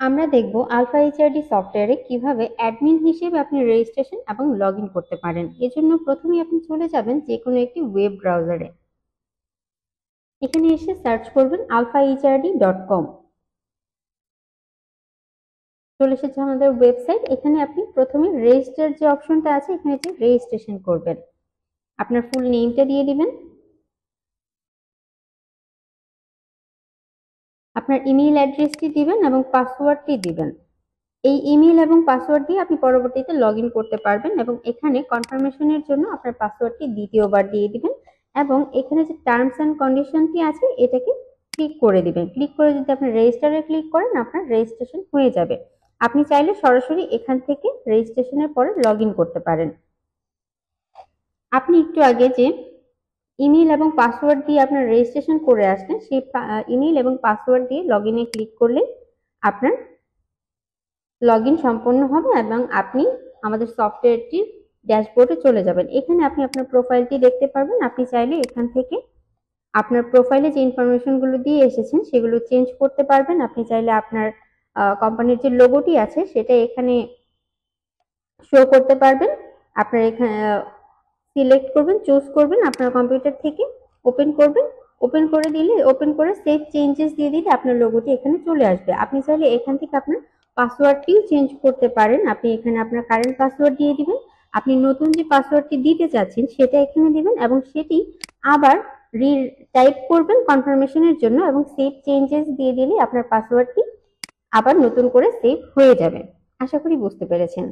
আমরা দেখব alpha HRD সফটওয়্যারে কিভাবে অ্যাডমিন হিসেবে আপনি রেজিস্ট্রেশন এবং লগ ইন করতে পারেন। এজন্য প্রথমেই আপনি চলে যাবেন যে কোনো একটি ওয়েব ব্রাউজারে। এখানে এসে সার্চ করবেন alphahrd.com। চলে এসেছে আমাদের ওয়েবসাইট। এখানে আপনি প্রথমে রেজিস্টার যে অপশনটা আছে এখানে যে রেজিস্ট্রেশন করবেন, আপনার ফুল নেমটা দিয়ে দিবেন, আপনার ইমেইল অ্যাড্রেসটি দিবেন এবং পাসওয়ার্ডটি দিবেন। এই ইমেইল এবং পাসওয়ার্ড দিয়ে আপনি পরবর্তীতে লগ ইন করতে পারবেন এবং এখানে কনফার্মেশনের জন্য আপনার পাসওয়ার্ডটি দ্বিতীয়বার দিয়ে দিবেন এবং এখানে যে টার্মস অ্যান্ড কন্ডিশনটি আছে এটাকে ক্লিক করে দিবেন। ক্লিক করে যদি আপনি রেজিস্টারে ক্লিক করেন আপনার রেজিস্ট্রেশন হয়ে যাবে। আপনি চাইলে সরাসরি এখান থেকে রেজিস্ট্রেশনের পরে লগ ইন করতে পারেন। আপনি একটু আগে যে ইমেইল এবং পাসওয়ার্ড দিয়ে আপনার রেজিস্ট্রেশন করে আসলেন সেই ইমেইল এবং পাসওয়ার্ড দিয়ে লগ ইনে ক্লিক করলে আপনার লগ ইন সম্পন্ন হবে এবং আপনি আমাদের সফটওয়্যারটির ড্যাশবোর্ডে চলে যাবেন। এখানে আপনি আপনার প্রোফাইলটি দেখতে পারবেন। আপনি চাইলে এখান থেকে আপনার প্রোফাইলে যে ইনফরমেশনগুলো দিয়ে এসেছেন সেগুলো চেঞ্জ করতে পারবেন। আপনি চাইলে আপনার কোম্পানির যে লোগোটি আছে সেটা এখানে শো করতে পারবেন। আপনার এখানে সিলেক্ট করবেন, চুজ করবেন, আপনার কম্পিউটার থেকে ওপেন করবেন। ওপেন করে দিলে, ওপেন করে সেভ চেঞ্জেস দিয়ে দিলে আপনার লোগোটি এখানে চলে আসবে। আপনি চাইলে এখান থেকে আপনার পাসওয়ার্ডটিও চেঞ্জ করতে পারেন। আপনি এখানে আপনার কারেন্ট পাসওয়ার্ড দিয়ে দিবেন, আপনি নতুন যে পাসওয়ার্ডটি দিতে চাচ্ছেন সেটা এখানে দিবেন এবং সেটি আবার টাইপ করবেন কনফার্মেশনের জন্য এবং সেভ চেঞ্জেস দিয়ে দিলে আপনার পাসওয়ার্ডটি আবার নতুন করে সেভ হয়ে যাবে। আশা করি বুঝতে পেরেছেন।